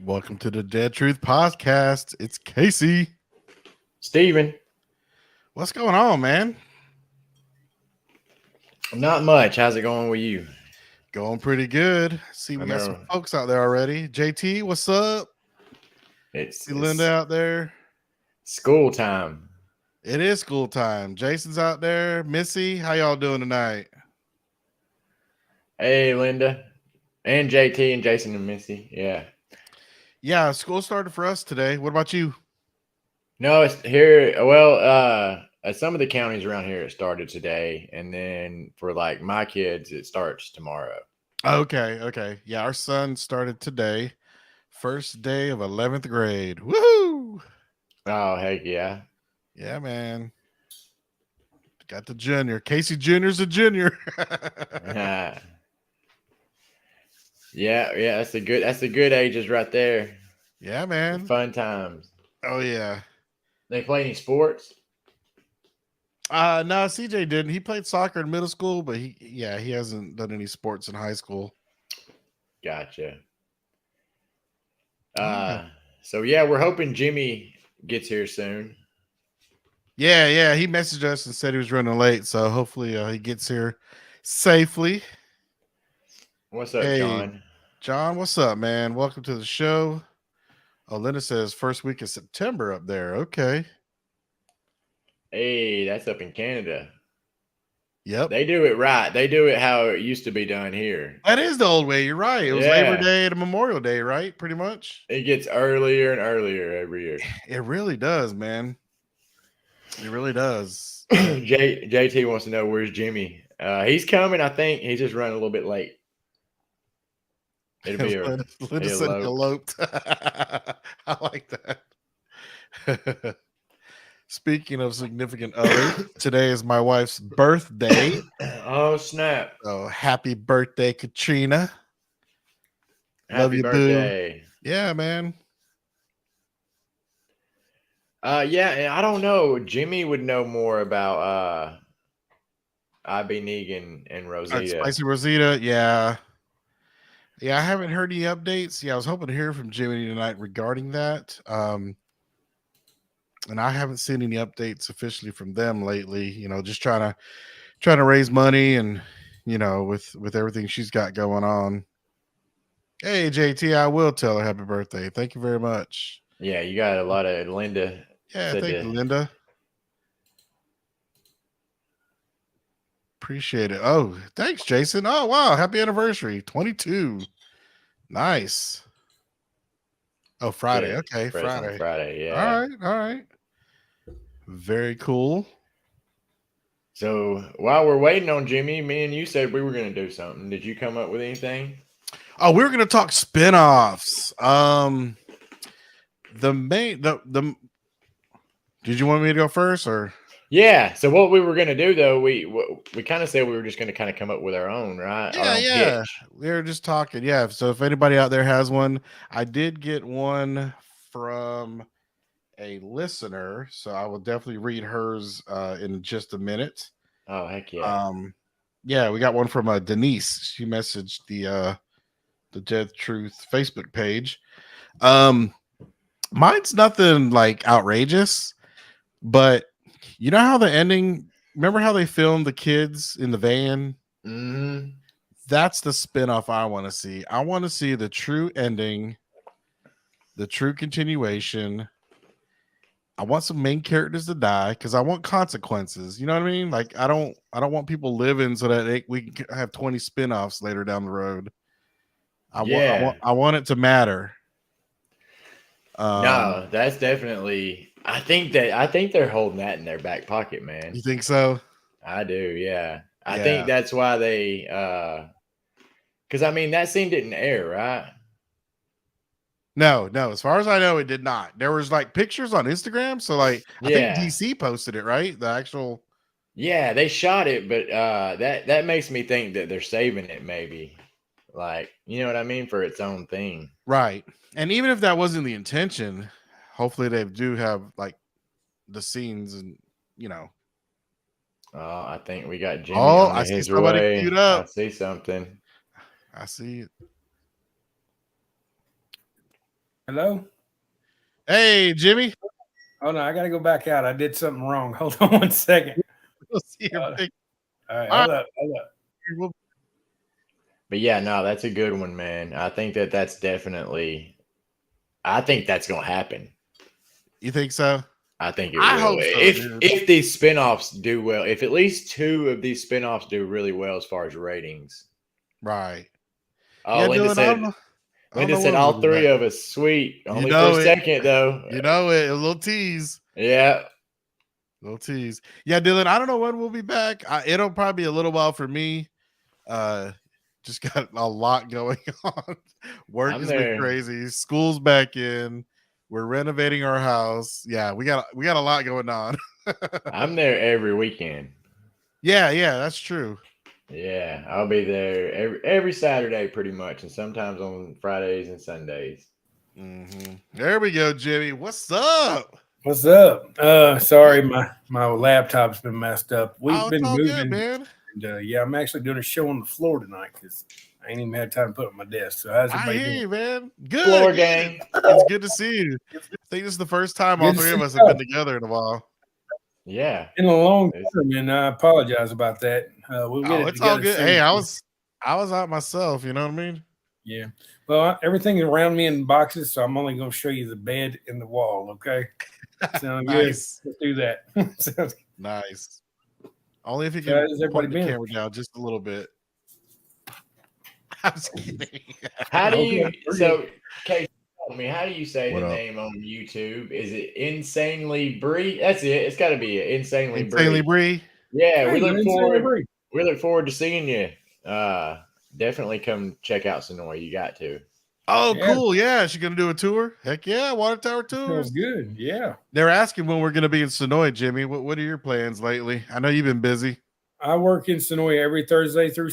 Welcome to the Dead Truth Podcast. It's Casey. Steven. What's going on, man? Not much. How's it going with you? Going pretty good. See, we got some folks out there already. JT, what's up? It's Linda out there. School time. It is school time. Jason's out there. Missy, how y'all doing tonight? Hey, Linda. And JT and Jason and Missy. Yeah. Yeah, school started for us today. What about you? No, it's here. Well, at some of the counties around here, it started today. And then for like my kids, it starts tomorrow. Okay. Yeah, our son started today. First day of 11th grade. Woohoo! Oh, heck yeah. Yeah, man. Got the junior. Casey Jr.'s a junior. Yeah, that's the good ages right there. Yeah, man. Fun times. Oh yeah. They play any sports? No, CJ didn't. He played soccer in middle school, but he hasn't done any sports in high school. Gotcha. So yeah, we're hoping Jimmy gets here soon. Yeah. He messaged us and said he was running late, so hopefully he gets here safely. What's up, John? John, what's up, man? Welcome to the show. Oh, Linda says first week of September up there. Okay. Hey, that's up in Canada. Yep. They do it right. They do it how it used to be done here. That is the old way. You're right. It was Labor Day to Memorial Day, right? Pretty much. It gets earlier and earlier every year. It really does, man. It really does. JT wants to know where's Jimmy. He's coming. I think he's just running a little bit late. It'll be eloped. I like that. Speaking of significant other, today is my wife's birthday. Oh, snap. So happy birthday, Katrina. Love you, birthday. Boo. Yeah, man. Yeah, I don't know. Jimmy would know more about IB Negan and Rosita. Spicy Rosita, yeah. Yeah, I haven't heard any updates. Yeah, I was hoping to hear from Jimmy tonight regarding that. And I haven't seen any updates officially from them lately. You know, just trying to raise money and, you know, with everything she's got going on. Hey, JT, I will tell her happy birthday. Thank you very much. Yeah, you got a lot of Linda. Yeah, thank you, Linda. Appreciate it. Oh, thanks, Jason. Oh, wow. Happy anniversary. 22. Nice. Oh, Friday. Yeah, okay, Friday. Friday, yeah. All right. Very cool. So while we're waiting on Jimmy, me and you said we were going to do something. Did you come up with anything? Oh, we were going to talk spinoffs. Did you want me to go first or? Yeah. So what we were going to do though, we kind of said we were just going to kind of come up with our own, right? Yeah. We were just talking. Yeah. So if anybody out there has one, I did get one from a listener, so I will definitely read hers in just a minute. Oh, heck yeah. Yeah, we got one from Denise. She messaged the Dead Truth Facebook page. Mine's nothing like outrageous, but you know how the ending, remember how they filmed the kids in the van? Mm-hmm. That's the spinoff I want to see. I want to see the true ending, the true continuation. I want some main characters to die because I want consequences. You know what I mean? Like I don't want people living so that we can have 20 spinoffs later down the road. I want it to matter. No, that's definitely. I think they're holding that in their back pocket, man. You think so? I do. Yeah. I think that's why they. Because I mean that scene didn't air, right? No. As far as I know, it did not. There was like pictures on Instagram. So like, I think DC posted it, right? The actual Yeah, they shot it, but that makes me think that they're saving it, maybe. Like, you know what I mean, for its own thing. Right. And even if that wasn't the intention, hopefully they do have like the scenes and you know. I think we got Jimmy Oh, on I see his somebody queued way. I up. see something. I see it. Hello? Hey, Jimmy. Oh no, I gotta go back out. I did something wrong. Hold on 1 second. We'll see your pic. All right, All hold up. We'll- But yeah, no, that's a good one, man. I think that's definitely. I think that's gonna happen. You think so? I think it I will. hope so, dude. If these spinoffs do well, if at least 2 of these spinoffs do really well as far as ratings. Right. Oh, Yeah, Linda Dylan, said. I don't Linda know said when all we'll be 3 back. of us. Sweet. Only know for a it. second though. You know it. A little tease. Yeah. Little tease. Yeah, Dylan, I don't know when we'll be back. It'll probably be a little while for me. Just got a lot going on. Work I'm has been there. crazy. School's back in. We're renovating our house. Yeah, we got a lot going on. I'm there every weekend. Yeah, that's true. Yeah, I'll be there every Saturday pretty much, and sometimes on Fridays and Sundays. There we go, Jimmy. What's up? What's up? Sorry, my laptop's been messed up. We've been all moving, good, man. and yeah, I'm actually doing a show on the floor tonight because I ain't even had time to put it on my desk. So how's I everybody hear doing? you, man. Good. Floor good. gang. It's good to see you. I think this is the first time all Good to 3 of see us you. have been together in a while. Yeah. In a long time, and I apologize about that. We'll get it It's all together good. soon. Hey, I was out myself. You know what I mean? Yeah. Well, everything around me in boxes, so I'm only going to show you the bed and the wall. Okay. Sound Nice. good? Let's do that. Sounds nice. Only if you So can how's everybody point the been? camera down just a little bit. I'm just kidding. How do you? Okay. So, Casey, tell me, how do you say What the up? name on YouTube? Is it Insanely Bree? That's it. It's got to be it. Insanely Insanely Bree. Bree. Yeah, we Hey, look man, forward. celebrate. We look forward to seeing you. Definitely come check out Sonoy. You got to. Oh, Yeah. cool. Yeah, she's gonna do a tour. Heck yeah, Water Tower Sounds tours. good. Yeah. They're asking when we're gonna be in Sonoy, Jimmy. What are your plans lately? I know you've been busy. I work in Sonoy every Thursday through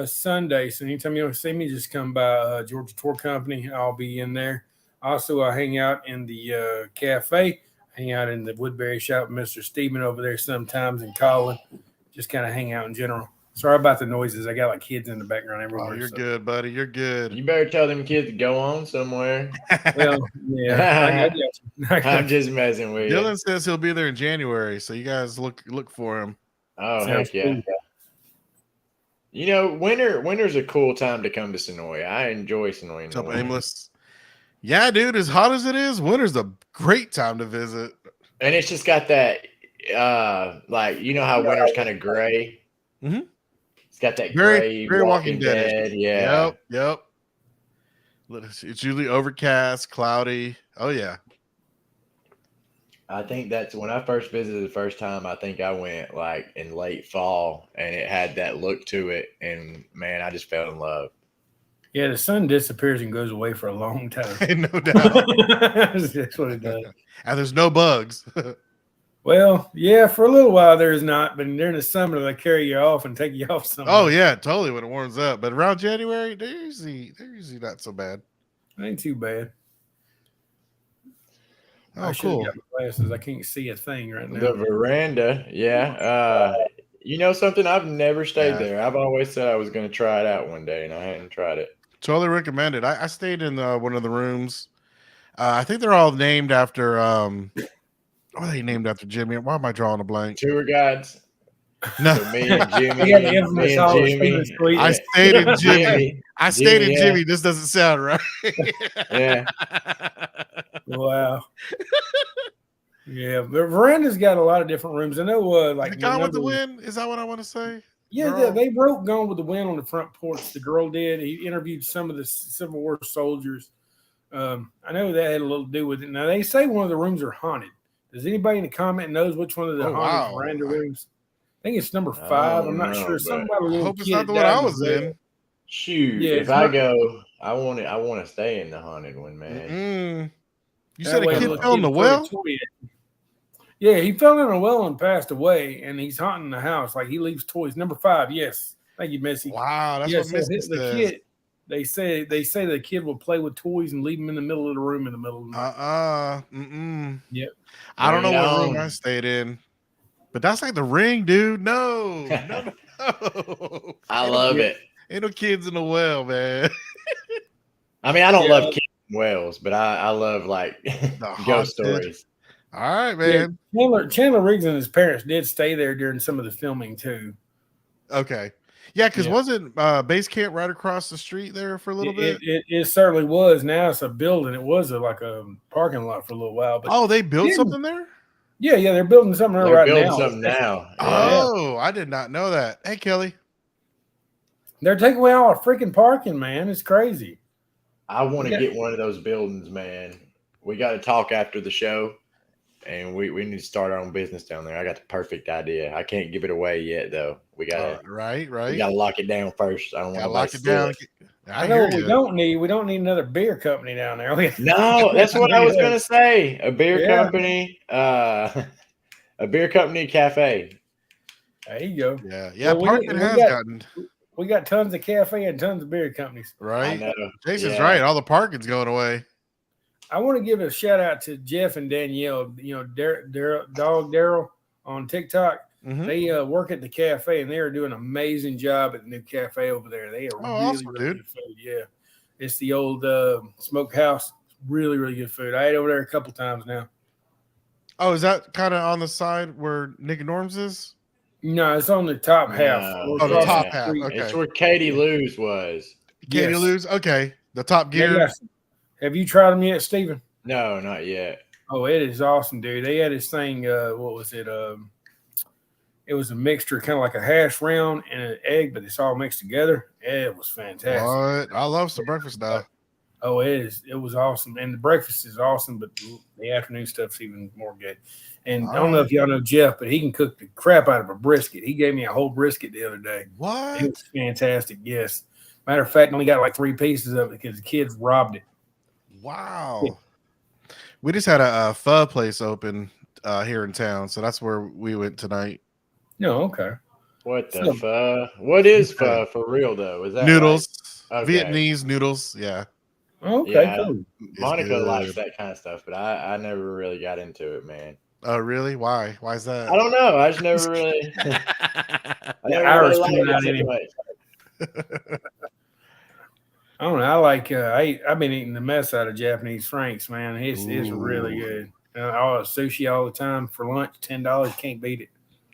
Sunday. So anytime you want to see me, just come by Georgia Tour Company. I'll be in there. Also, I hang out in the cafe, hang out in the Woodbury shop with Mr. Steven over there sometimes, and Colin. Just kind of hang out in general. Sorry about the noises. I got like kids in the background everywhere. Oh, you're good, buddy. You're good. You better tell them kids to go on somewhere. Well, yeah, I got you. I'm just messing with you. Dylan says he'll be there in January, so you guys look for him. Oh, Sounds heck yeah. cool. You know, winter's a cool time to come to Sonoy. I enjoy Sonoy. What's up, Aimless? Yeah, dude. As hot as it is, winter's a great time to visit. And it's just got that, like, you know how winter's kind of gray? Mm-hmm. It's got that Very gray Walking Dead-ish. Dead. Yeah. Yep. It's usually overcast, cloudy. Oh yeah. I think that's when I first visited the first time. I think I went like in late fall, and it had that look to it. And man, I just fell in love. Yeah, the sun disappears and goes away for a long time. No doubt. That's what it does. And there's no bugs. Well, yeah, for a little while there is not, but during the summer they carry you off and take you off somewhere. Oh yeah, totally when it warms up. But around January, they're usually not so bad. Ain't too bad. Oh, I should cool. have got my glasses. I can't see a thing right now. The veranda, yeah. You know something? I've never stayed there. I've always said I was going to try it out one day, and I hadn't tried it. Totally recommend it. I stayed in one of the rooms. I think they're all named after. What are they named after, Jimmy? Why am I drawing a blank? Tour guides. No, So me and Jimmy. Yeah, the infamous me and Oliver Jimmy. Stevens suite. I stayed in Jimmy. I stayed in yeah. Jimmy. This doesn't sound right. Yeah. Wow. Yeah, the veranda's got a lot of different rooms. I know, like Gone with the Wind. Is that what I want to say? Yeah, they wrote "Gone with the Wind" on the front porch. The girl did. He interviewed some of the Civil War soldiers. I know that had a little to do with it. Now they say one of the rooms are haunted. Does anybody in the comment knows which one of the haunted veranda rooms? I think it's number 5. I'm not sure. Somebody I hope it's not the one I was in. Shoot, yeah, if I go, I want to stay in the haunted one, man. You said a kid fell in the well? Yeah, he fell in a well and passed away, and he's haunting the house. Like he leaves toys. Number 5, yes. Thank you, Missy. Wow, that's Yeah, what so Missy the says. kid, they say the kid will play with toys and leave them in the middle of the room in the middle of the night. Yep. I don't Bring know it what room I on. stayed in, but that's like the Ring, dude. No, no, no. I Ain't no, love Yeah. it. ain't no kids in the well, man. I mean, I don't Yeah. love kids in wells, but I love like The ghost haunted. stories. All right, Yeah, man. Chandler Riggs and his parents did stay there during some of the filming too. Okay. Yeah, because Yeah. wasn't base camp right across the street there for a little bit? It certainly was. Now it's a building. It was like a parking lot for a little while, but Oh, they built yeah, something there? yeah, they're building something there They're right building now. something now. Yeah. Oh, I did not know that. Hey, Kelly. They're taking away all our freaking parking, man. It's crazy. I want to Okay. get one of those buildings, man. We got to talk after the show, and we need to start our own business down there. I got the perfect idea. I can't give it away yet, though. We gotta Right. we gotta lock it down first. I don't want Gotta nobody lock to it steal down. it. I know hear what we you. don't need. We don't need another beer company down there. No, that's what I was gonna say. A beer Yeah. company, a beer company cafe. There you go. Yeah. Well, Parking has gotten we got tons of cafe and tons of beer companies. I right. know. Jason's Yeah. right. All the parking's going away. I want to give a shout out to Jeff and Danielle. You know, Daryl on TikTok. Mhm. They work at the cafe and they are doing an amazing job at the new cafe over there. They are really, awesome, really dude. good food. Yeah, it's the old smokehouse. Really, really good food. I ate over there a couple times now. Oh, is that kind of on the side where Nick and Norm's is? No, it's on the top half. No, Oh, the yeah. top half. Okay. It's where Katie Lou's was. Katie Yes. Lou's. Okay. The Top They Gear. got some- Have you tried them yet, Steven? No, not yet. Oh, it is awesome, dude. They had this thing. What was it? It was a mixture, kind of like a hash brown and an egg, but it's all mixed together. It was fantastic. What? I love some breakfast stuff. Oh, it is. It was awesome, and the breakfast is awesome, but the afternoon stuff's even more good. And I don't know if y'all know Jeff, but he can cook the crap out of a brisket. He gave me a whole brisket the other day. What? It was fantastic. Yes. Matter of fact, I only got like 3 pieces of it because the kids robbed it. Wow. Yeah. We just had a pho place open here in town, so that's where we went tonight. No, okay. What the So- pho? What is pho for real though? Is that Noodles, right? Okay. Vietnamese noodles. Yeah. Okay, Yeah. cool. It's Monica good. likes that kind of stuff, but I never really got into it, man. Oh, really? Why? Why is that? I don't know. I just never really. I never Irish really coming liked out it in so him. much. I don't know. I like. I've been eating the mess out of Japanese Franks, man. It's really Ooh. good. I'll sushi all the time for lunch. $10, can't beat it.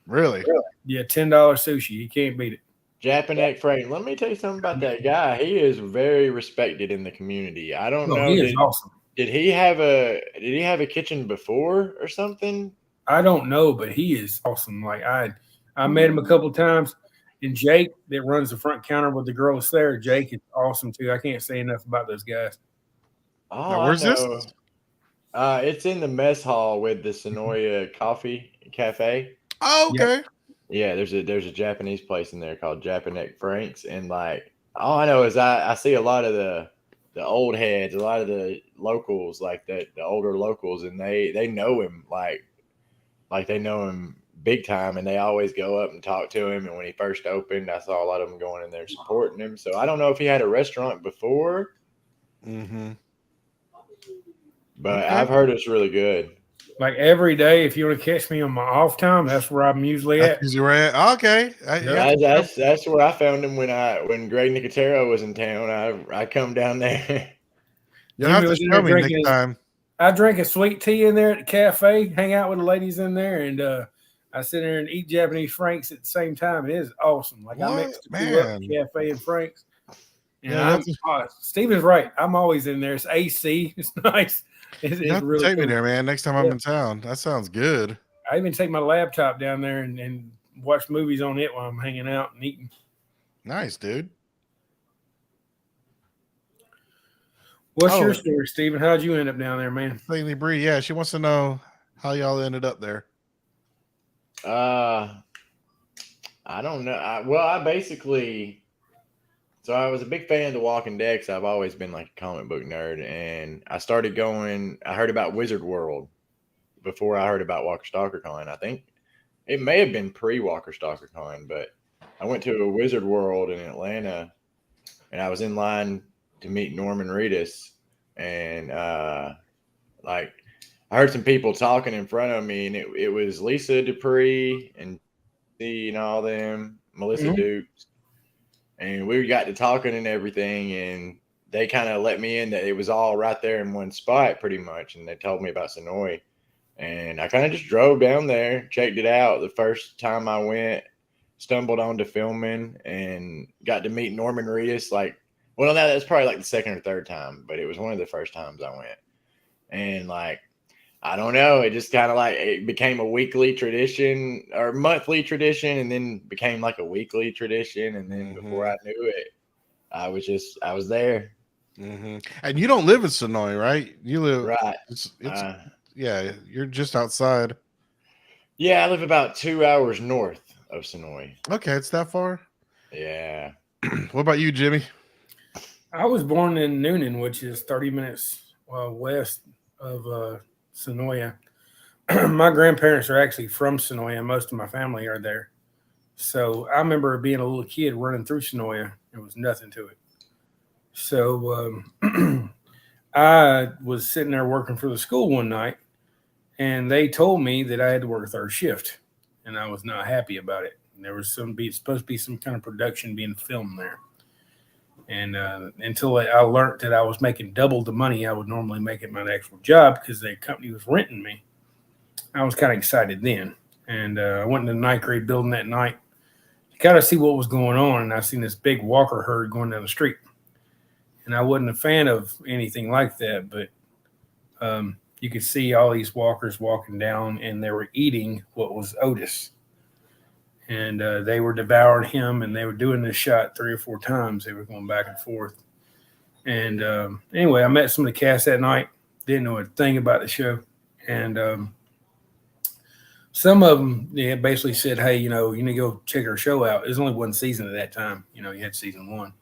Really? Yeah, $10 sushi, you can't beat it. Japanek Frank. Let me tell you something about that guy. He is very respected in the community. I don't No, know. he is awesome. Did he have a kitchen before or something? I don't know, but he is awesome. Like I met him a couple of times. And Jake, that runs the front counter with the girls there, Jake is awesome too. I can't say enough about those guys. Oh, Now, where's I this? know. It's in the mess hall with the Sonoya Coffee Cafe. Oh, okay. Yeah, there's a Japanese place in there called Japanek Franks, and like all I know is I see a lot of the old heads, a lot of the locals, like the older locals, and they know him like they know him big time, and they always go up and talk to him. And when he first opened, I saw a lot of them going in there supporting him. So I don't know if he had a restaurant before, Mm-hmm. but Okay. I've heard it's really good. Like every day, if you want to catch me on my off time, that's where I'm usually at. That's usually where I- okay. Yeah. That's where I found him when Greg Nicotero was in town. I come down there. You'll have Jimmy to was in show there me drinking next his- time. I drink a sweet tea in there at the cafe, hang out with the ladies in there, and I sit there and eat Japanese Franks at the same time. It is awesome. Like I What? mixed the two up, Man. cafe and Franks. And Yeah, Steven's right. I'm always in there. It's AC. It's nice. It's You have to really take me cool. there, man. Next time I'm Yeah. in town. That sounds good. I even take my laptop down there and watch movies on it while I'm hanging out and eating. Nice, dude. What's Oh. your story, Steven? How'd you end up down there, man? Plainly Bree. Yeah, she wants to know how y'all ended up there. I don't know. I basically, so I was a big fan of The Walking Dead because I've always been like a comic book nerd, and I started going. I heard about Wizard World, before I heard about Walker Stalker Con. I think it may have been pre Walker Stalker Con, but I went to a Wizard World in Atlanta, and I was in line to meet Norman Reedus, and like I heard some people talking in front of me, and it was Lisa Dupree and all them, Melissa Dukes, and we got to talking and everything, and they kind of let me in that it was all right there in one spot pretty much, and they told me about Sonoy, and I kind of just drove down there, checked it out. The first time I went, stumbled onto filming and got to meet Norman Reedus. Like, well, no, that's probably like the second or third time, but it was one of the first times I went, and like, I don't know. It just kind of like it became a weekly tradition or monthly tradition, and then became like a weekly tradition. And then before I knew it, I was there. And you don't live in Sonoy, right? You live right. It's yeah. You're just outside. Yeah, I live about 2 hours north of Sonoy. Okay, it's that far. Yeah. What about you, Jimmy? I was born in Noonan, which is 30 minutes west of Sonoya. My grandparents are actually from Sonoya. Most of my family are there. So I remember being a little kid running through Sonoya. There was nothing to it. So I was sitting there working for the school one night, and they told me that I had to work third shift, and I was not happy about it. And there was supposed to be some kind of production being filmed there. And until I learned that I was making double the money I would normally make at my actual job because the company was renting me, I was kind of excited then. And I went into the ninth grade building that night to kind of see what was going on. And I seen this big walker herd going down the street. And I wasn't a fan of anything like that, but you could see all these walkers walking down, and they were eating what was Otis. And they were devouring him, and they were doing this shot 3 or 4 times. They were going back and forth. And anyway, I met some of the cast that night. Didn't know a thing about the show. And some of them basically said, hey, you need to go check our show out. There's only one season at that time. You had season 1.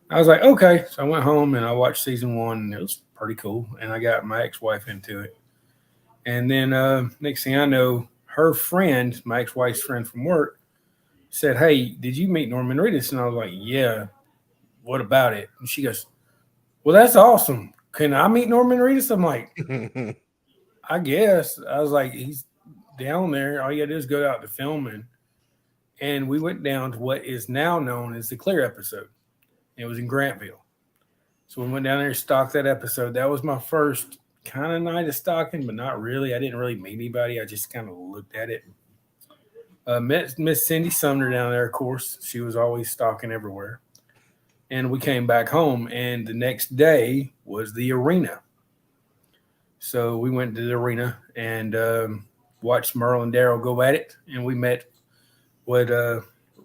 I was like, okay. So I went home, and I watched season 1, and it was pretty cool. And I got my ex-wife into it. And then next thing I know, her friend, my ex-wife's friend from work, said, hey, did you meet Norman Reedus? And I was like, yeah. What about it? And she goes, well, that's awesome. Can I meet Norman Reedus? I'm like, I guess. I was like, he's down there. All you got to do is go out to filming. And we went down to what is now known as the Clear episode. It was in Grantville. So we went down there and stalked that episode. That was my first kind of night of stalking, but not really. I didn't really meet anybody. I just kind of looked at it. Met Miss Cindy Sumner down there, of course. She was always stalking everywhere. And we came back home, and the next day was the arena. So we went to the arena and watched Merle and Daryl go at it. And we met what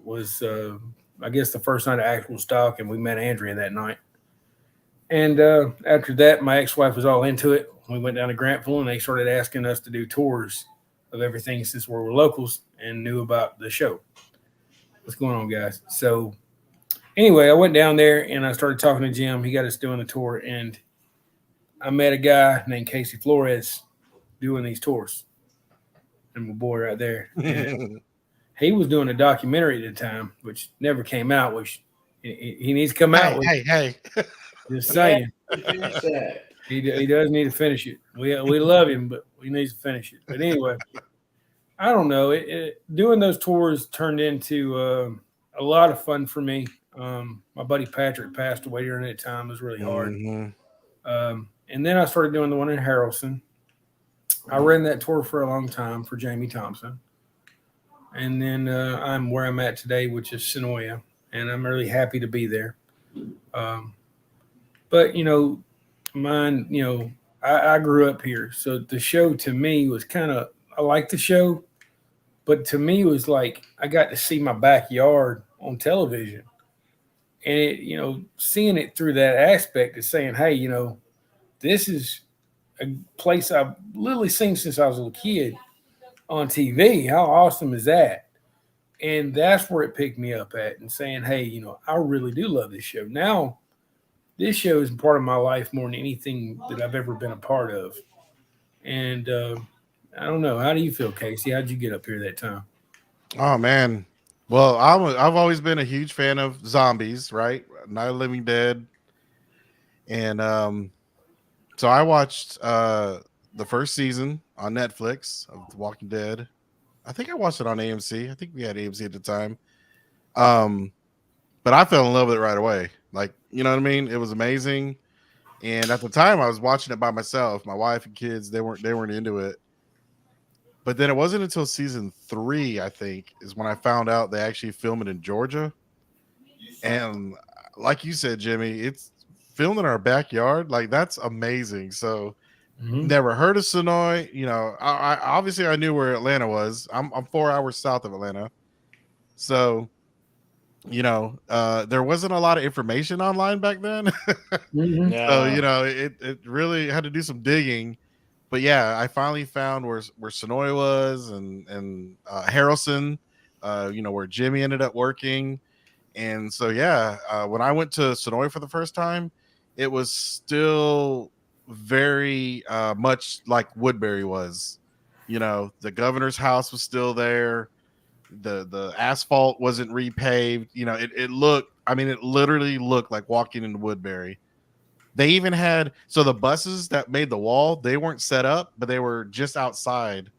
was, I guess, the first night of actual stalk, and we met Andrea that night. And after that, my ex-wife was all into it. We went down to Grantville, and they started asking us to do tours of everything since we were locals and knew about the show. What's going on, guys? So anyway, I went down there, and I started talking to Jim. He got us doing the tour, and I met a guy named Casey Flores doing these tours. And my boy right there. He was doing a documentary at the time, which never came out, which he needs to come out. Hey. Just saying. Finish that. He does need to finish it. We love him, but he needs to finish it. But anyway, I don't know. Doing those tours turned into a lot of fun for me. My buddy Patrick passed away during that time. It was really hard. And then I started doing the one in Harrelson. I ran that tour for a long time for Jamie Thompson. And then I'm where I'm at today, which is Sonoya. And I'm really happy to be there. But, I grew up here. So the show to me was I liked the show. But to me, it was like I got to see my backyard on television. And, seeing it through that aspect is saying, hey, this is a place I've literally seen since I was a little kid on TV. How awesome is that? And that's where it picked me up at and saying, hey, I really do love this show. Now, this show is part of my life more than anything that I've ever been a part of. And I don't know. How do you feel, Casey? How'd you get up here that time? Oh man. Well, I've always been a huge fan of zombies, right? Night of the Living Dead. And so I watched the first season on Netflix of The Walking Dead. I think I watched it on AMC. I think we had AMC at the time. But I fell in love with it right away. Like, you know what I mean? It was amazing. And at the time I was watching it by myself. My wife and kids, they weren't into it. But then it wasn't until season 3, I think, is when I found out they actually film it in Georgia. And like you said, Jimmy, it's filmed in our backyard. Like, that's amazing. So never heard of Sonoy. You know, I obviously I knew where Atlanta was. I'm 4 hours south of Atlanta. So, you know, there wasn't a lot of information online back then. So, you know, it really had to do some digging. But yeah, I finally found where Sonoy was and Harrelson, you know, where Jimmy ended up working. And so, yeah, when I went to Sonoy for the first time, it was still very much like Woodbury was. You know, the governor's house was still there. The asphalt wasn't repaved. You know, it looked, I mean, it literally looked like walking into Woodbury. They even had, so the buses that made the wall, they weren't set up, but they were just outside,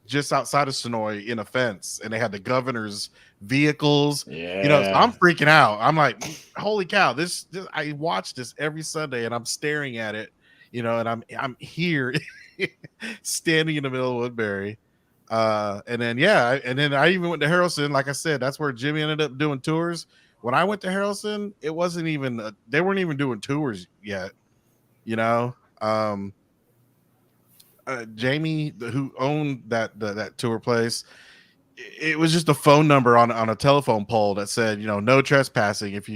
just outside of Sonoy in a fence, and they had the governor's vehicles. Yeah. You know, so I'm freaking out. I'm like, holy cow! This I watch this every Sunday, and I'm staring at it. You know, and I'm here, standing in the middle of Woodbury. And then I even went to Harrelson. Like I said, that's where Jimmy ended up doing tours. When I went to Harrelson, it wasn't even they weren't even doing tours yet. You know, Jamie, who owned that tour place, it was just a phone number on a telephone pole that said, you know, no trespassing. If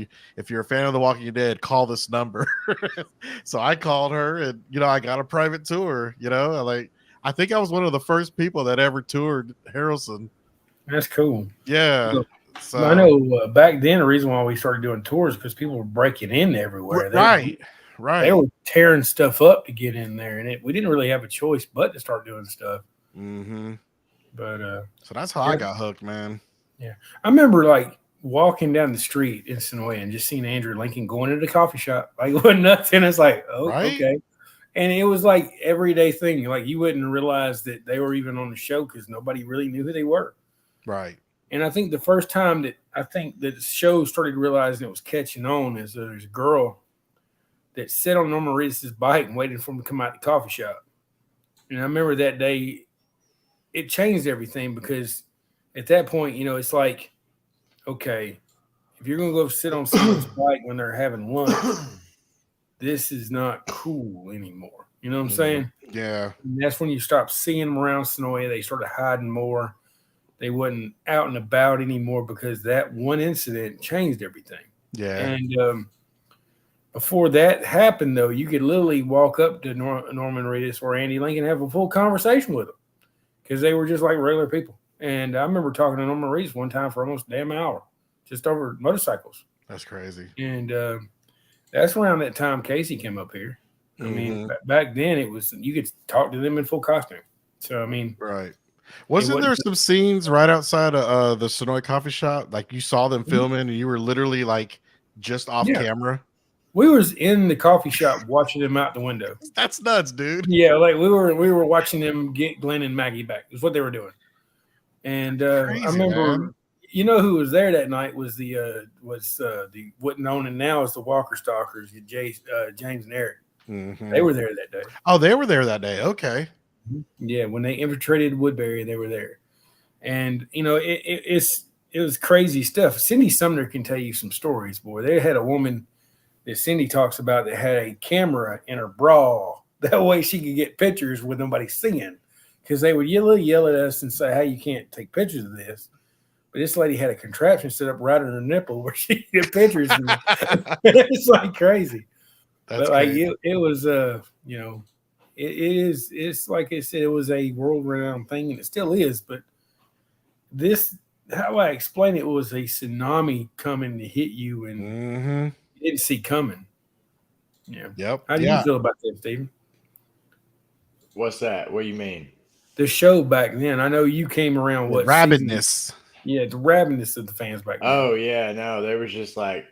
you're a fan of The Walking Dead, call this number. So I called her, and you know, I got a private tour. You know, like I think I was one of the first people that ever toured Harrelson. That's cool. Yeah. So I know back then the reason why we started doing tours because people were breaking in everywhere. Right. They were tearing stuff up to get in there, and we didn't really have a choice but to start doing stuff. But so that's how I got hooked, man. Yeah, I remember like walking down the street in Sonoy and just seeing Andrew Lincoln going into the coffee shop. Like it wasn't nothing. It's like, oh, okay. And it was like everyday thing. Like you wouldn't realize that they were even on the show because nobody really knew who they were. Right. And I think the first time that the show started realizing it was catching on is there's a girl that sat on Norman Reedus' bike and waited for him to come out the coffee shop. And I remember that day, it changed everything because at that point, you know, it's like, okay, if you're going to go sit on someone's bike when they're having lunch, this is not cool anymore. You know what I'm saying? Yeah. And that's when you stop seeing them around Sonoy. They started hiding more. They wasn't out and about anymore because that one incident changed everything. Yeah. And before that happened, though, you could literally walk up to Norman Reedus or Andy Lincoln and have a full conversation with them because they were just like regular people. And I remember talking to Norman Reedus one time for almost a damn hour just over motorcycles. That's crazy. And that's around that time Casey came up here. I mean, back then it was you could talk to them in full costume. So, I mean. Right. Wasn't there some scenes right outside of the Sonoy coffee shop? Like you saw them filming and you were literally like just off camera. We was in the coffee shop watching them out the window. That's nuts, dude. Yeah, like we were watching them get Glenn and Maggie back. Is what they were doing. And Crazy, I remember, man. You know, who was there that night was the what known and now as the Walker Stalkers, James and Eric. They were there that day. Oh, they were there that day. Okay. Yeah, when they infiltrated Woodbury, they were there, and you know it was crazy stuff. Cindy Sumner can tell you some stories, boy. They had a woman that Cindy talks about that had a camera in her bra. That way she could get pictures with nobody seeing, because they would yell at us and say, "Hey, you can't take pictures of this." But this lady had a contraption set up right on her nipple where she could get pictures. It's like crazy. That's but like crazy. it was you know. It's like I said, it was a world-renowned thing, and it still is. But this, how I explain it, was a tsunami coming to hit you, and you didn't see coming. Yeah. Yep. How do you feel about that, Stephen? What's that? What do you mean? The show back then. I know you came around. The What rabidness. season? Yeah, the rabidness of the fans back then. Oh yeah, no, there was just like,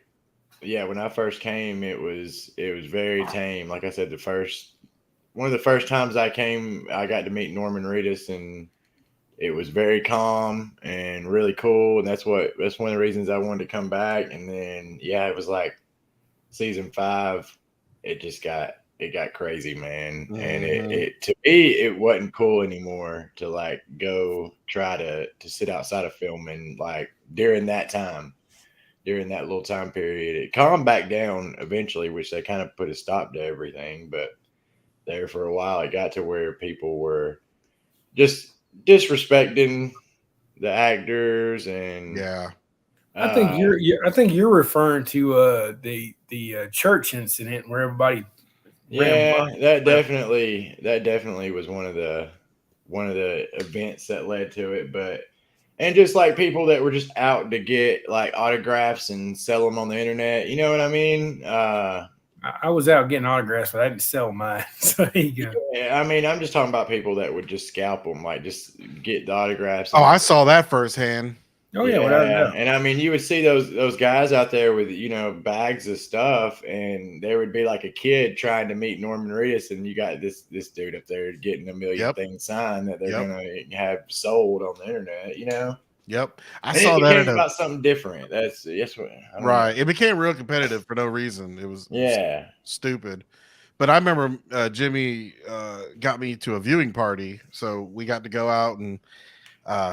yeah, when I first came, it was very tame. Like I said, one of the first times I came, I got to meet Norman Reedus, and it was very calm and really cool. And that's one of the reasons I wanted to come back. And then yeah, it was like season 5, it got crazy, man. And it to me, it wasn't cool anymore to like go try to sit outside of filming like during that little time period. It calmed back down eventually, which they kind of put a stop to everything. But there for a while, it got to where people were just disrespecting the actors, and Yeah. I think you're referring to the church incident where everybody. yeah, that definitely was one of the events that led to it. But and just like people that were just out to get like autographs and sell them on the internet, you know what I mean? I was out getting autographs, but I didn't sell mine. So there you go. Yeah, I mean, I'm just talking about people that would just scalp them, like just get the autographs. Oh, I saw that firsthand. Oh yeah, without a doubt. And I mean, you would see those guys out there with bags of stuff, and there would be like a kid trying to meet Norman Reedus, and you got this dude up there getting a million things signed that they're gonna have sold on the internet, you know. Yep, I saw that about something different. That's what right. It became real competitive for no reason. It was stupid. But I remember Jimmy got me to a viewing party, so we got to go out and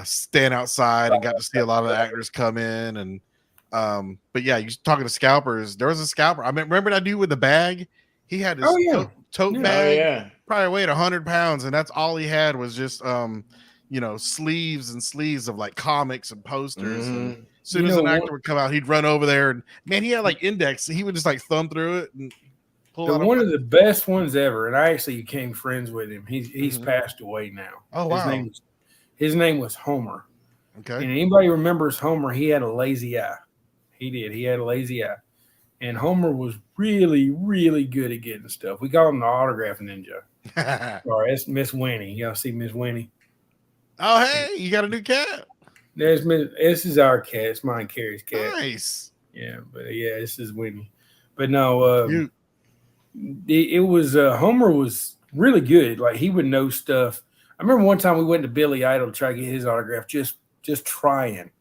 stand outside and got to see a lot of the actors come in. And but yeah, you talking to scalpers. There was a scalper. I remember that dude with the bag. He had his tote bag. Probably weighed 100 pounds, and that's all he had was just sleeves and sleeves of like comics and posters. And as soon as an actor would come out, he'd run over there, and man, he had like index. He would just like thumb through it and pull out one of the best ones ever. And I actually became friends with him. He's passed away now. Oh wow. His name was Homer. Okay. And anybody remembers Homer? He had a lazy eye. He did. He had a lazy eye. And Homer was really, really good at getting stuff. We call him the autograph ninja. Sorry, that's Miss Winnie. Y'all see Miss Winnie? Oh, hey, you got a new cat. This is our cat. It's mine, Carrie's cat. Nice. Yeah, but yeah, this is Winnie. But no, it was Homer was really good. Like he would know stuff. I remember one time we went to Billy Idol to try to get his autograph, just trying.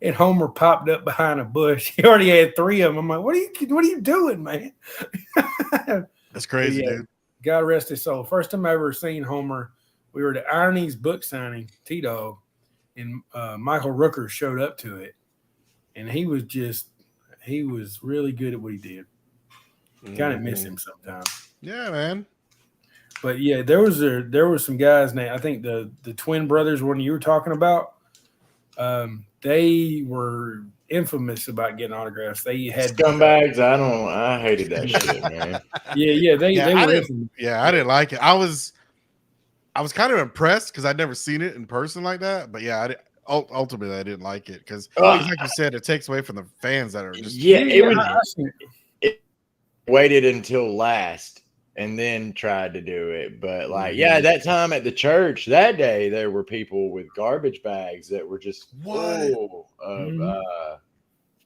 And Homer popped up behind a bush. He already had 3 of them. I'm like, what are you doing, man? That's crazy, dude. God rest his soul. First time I ever seen Homer, we were at Irony's book signing, T-Dog, and Michael Rooker showed up to it. And he was really good at what he did. Kind of miss him sometimes. Yeah, man. But yeah, there were some guys named, I think the twin brothers, one you were talking about. They were infamous about getting autographs. They had scumbags. I hated that shit, man. Yeah, they were infamous. Yeah, I didn't like it. I was kind of impressed because I'd never seen it in person like that. But yeah, ultimately I didn't like it because, like you said, it takes away from the fans that are just it waited until last and then tried to do it. But like, that time at the church that day, there were people with garbage bags that were just full of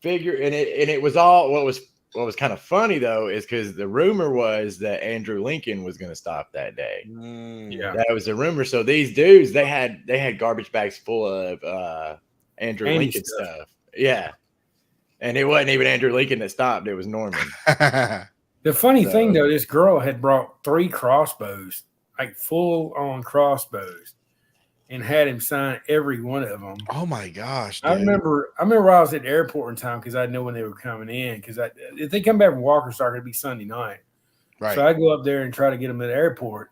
figure. And it was all what was kind of funny though, is because the rumor was that Andrew Lincoln was going to stop that day. Yeah, that was the rumor. So these dudes, they had garbage bags full of Andrew Lincoln stuff. Yeah. And it wasn't even Andrew Lincoln that stopped. It was Norman. The funny thing, though, this girl had brought 3 crossbows, like full-on crossbows, and had him sign every one of them. Oh, my gosh, dude. I remember I was at the airport in time because I know when they were coming in. Because if they come back from Walker Star, it'd be Sunday night. Right. So I go up there and try to get them at the airport.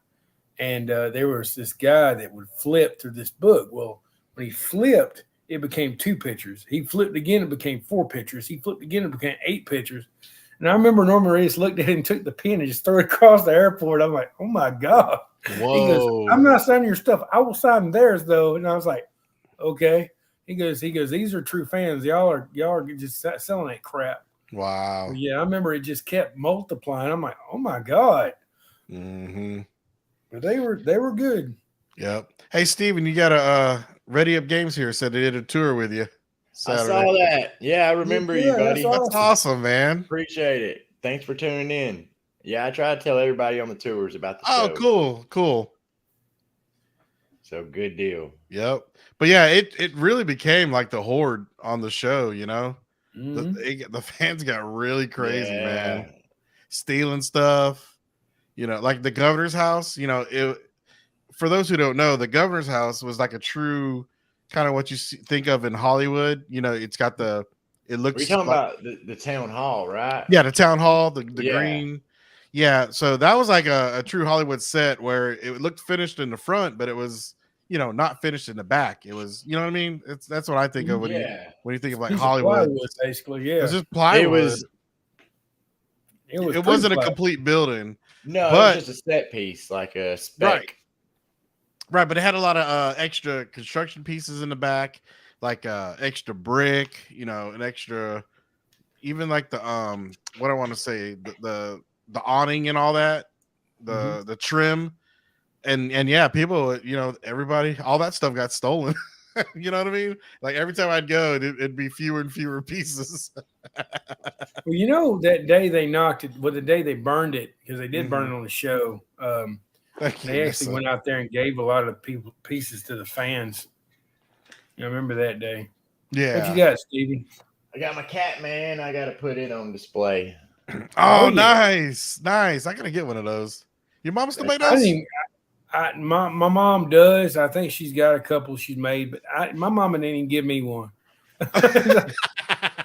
And there was this guy that would flip through this book. Well, when he flipped, it became 2 pictures. He flipped again, it became 4 pictures. He flipped again, it became 8 pictures. And I remember Norman Reedus looked at it and took the pen and just threw it across the airport. I'm like, oh my God. Whoa. He goes, I'm not signing your stuff. I will sign theirs though. And I was like, okay. He goes, these are true fans. Y'all are just selling that crap. Wow. But yeah, I remember it just kept multiplying. I'm like, oh my God. Mm-hmm. But they were good. Yep. Hey, Steven, you got a Ready Up Games here said they did a tour with you Saturday. I saw that. Yeah, I remember you, Yeah, buddy. that's That's awesome, man. Appreciate it. Thanks for tuning in. Yeah, I try to tell everybody on the tours about the Oh, show. cool. So good deal. Yep. But yeah, it really became like the horde on the show, you know. Mhm. The fans got really crazy, Yeah. man. Stealing stuff, you know, like the governor's house, you know, for those who don't know, the governor's house was like a true kind of what you think of in Hollywood. You know, it looks We're talking like, about the town hall, right? yeah, the town hall, the Yeah. green. Yeah, so that was like a true Hollywood set where it looked finished in the front, but it was, you know, not finished in the back. It was, you know what I mean? That's what I think of when you think of like Piece of Hollywood. plywood, basically. It Yeah. was just plywood. It was It wasn't a complete building. No, But- it was just a set piece, like a spec. Right, but it had a lot of extra construction pieces in the back, like extra brick, you know, an extra, even like the what I want to say, the awning and all that, the trim, and yeah, people, you know, everybody, all that stuff got stolen. You know what I mean? Like every time I'd go, it'd be fewer and fewer pieces. Well, you know, that day they knocked it, well, the day they burned it, because they did burn Mhm. it on the show. They actually went out there and gave a lot of people pieces to the fans. I remember that day. Yeah. What you got, Stevie? I got my cat, man. I got to put it on display. Oh, Oh, yeah. nice. I gotta get one of those. Your mom still made I those? didn't even, my mom does. I think she's got a couple she's made, but my mama didn't even give me one. I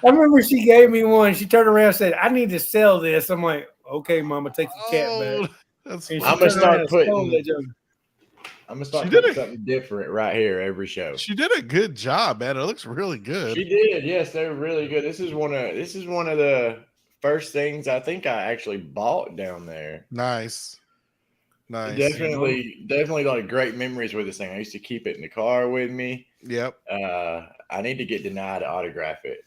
remember she gave me one. She turned around and said, "I need to sell this." I'm like, "Okay, mama, take the cat back." That's And she I'm funny. gonna turned around start and sold putting- that joke. I'm gonna start She did putting it. something different right here every show. She did a good job, man. It looks really good. She did, yes, they were really good. This is one of the first things I think I actually bought down there. Nice. Definitely like great memories with this thing. I used to keep it in the car with me. Yep. I need to get denied to autograph it.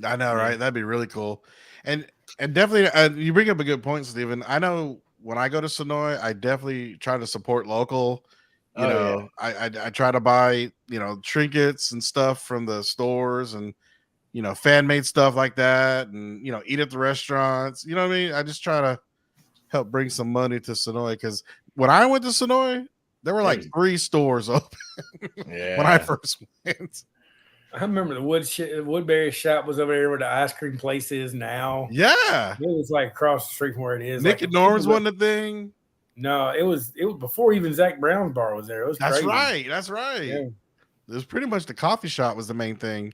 I know, right? That'd be really cool. And definitely, you bring up a good point, Steven. I know when I go to Sonoy, I definitely try to support local. You know, I try to buy, you know, trinkets and stuff from the stores and, you know, fan made stuff like that, and, you know, eat at the restaurants. You know what I mean? I just try to help bring some money to Sonoy, because when I went to Sonoy, there were like 3 stores open Yeah. when I first went. I remember the Woodbury shop was over there where the ice cream place is now. Yeah. It was like across the street from where it is. Nick like and Norm's wasn't a thing. No, it was before even Zach Brown's bar was there. It was That's crazy. right. Yeah. It was pretty much the coffee shop was the main thing.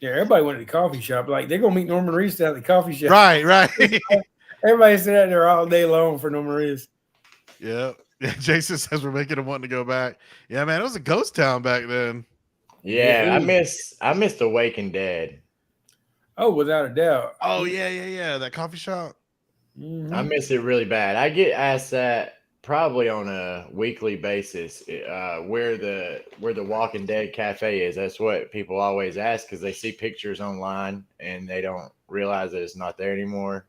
Yeah, everybody went to the coffee shop. Like they're gonna meet Norman Reese down at the coffee shop. Right. Everybody sat out there all day long for Norman Reese. Yeah. Jason says we're making him want to go back. Yeah, man, it was a ghost town back then. Yeah, I miss the Waking Dead. Oh, without a doubt. Oh, yeah. That coffee shop. Mhm. I miss it really bad. I get asked that probably on a weekly basis, where the Walking Dead cafe is. That's what people always ask, because they see pictures online and they don't realize that it's not there anymore.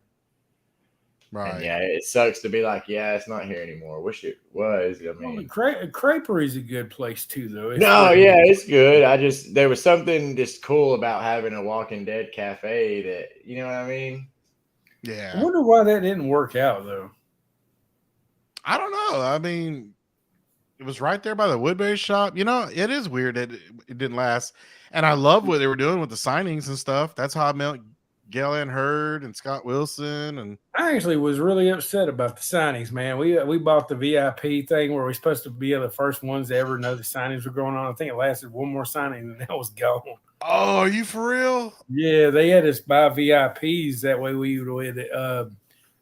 Right. And yeah, it sucks to be like, yeah, it's not here anymore. Wish it was. I Well, the mean, Crepery's a good place too, though. It's no, really- yeah, it's good. There was something just cool about having a Walking Dead cafe that, you know what I mean? I Yeah. wonder why that didn't work out though. I don't know. I mean, it was right there by the Woodbury shop. You know, it is weird that it didn't last. And I love what they were doing with the signings and stuff. That's how I met Gail Ann Hurd and Scott Wilson. And I actually was really upset about the signings, man. We bought the VIP thing where we're supposed to be the first ones to ever know the signings were going on. I think it lasted one more signing and that was gone. oh, are you for real? Yeah, they had us buy VIPs. That way we would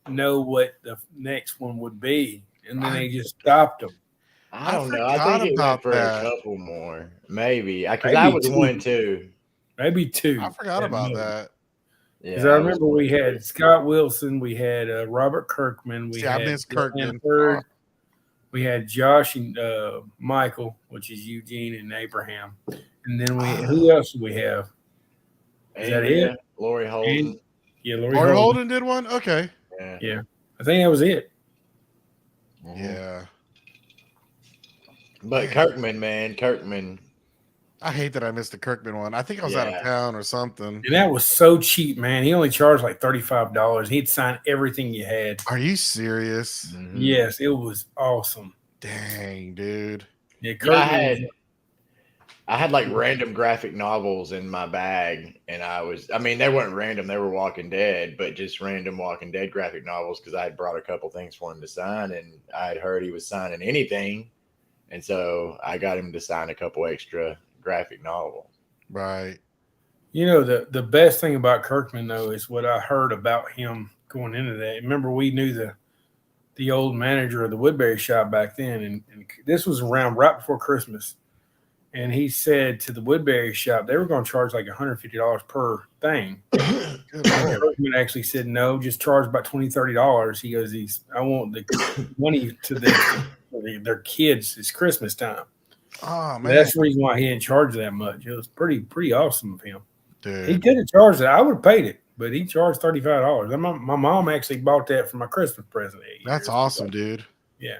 know what the next one would be. And then they just stopped them. I don't I know. I forgot think it about went for that. a couple more, maybe. Because Maybe I was 2. 1 too. Maybe 2. I forgot at about most. that. Yeah, Because I remember we had Scott Wilson, we had Robert Kirkman, we See, I had miss Glenn Kirkman. Hurd, we had Josh and Michael, which is Eugene and Abraham, and then who else do we have? Is that it? Lori Holden. Yeah, Lori Laurie Holden. Holden did one? Okay. Yeah. Yeah, I think that was it. Mhm. Yeah. But Kirkman, man, Kirkman. I hate that I missed the Kirkman one. I think I was out of Yeah. town or something. And that was so cheap, man. He only charged like $35. He'd sign everything you had. Are you serious? Mhm. Yes, it was awesome. Dang, dude. Yeah, Yeah, Kirkman. I had like random graphic novels in my bag, and I mean, they weren't random; they were Walking Dead, but just random Walking Dead graphic novels because I had brought a couple things for him to sign, and I had heard he was signing anything, and so I got him to sign a couple extra graphic novels. Right. You know, the best thing about Kirkman though is what I heard about him going into that. Remember, we knew the old manager of the Woodbury shop back then, and this was around right before Christmas. And he said to the Woodbury shop they were going to charge like $150 per thing. Good And Lord. Kirkman actually said no, just charge about $20-$30. He goes, I want the money to their kids. It's Christmas time. Oh man, That's the reason why he didn't charge that much. It was pretty awesome of him. He dude. could have charged it. I would have paid it, but he charged $35. And my mom actually bought that for my Christmas present. That's awesome, dude. Yeah.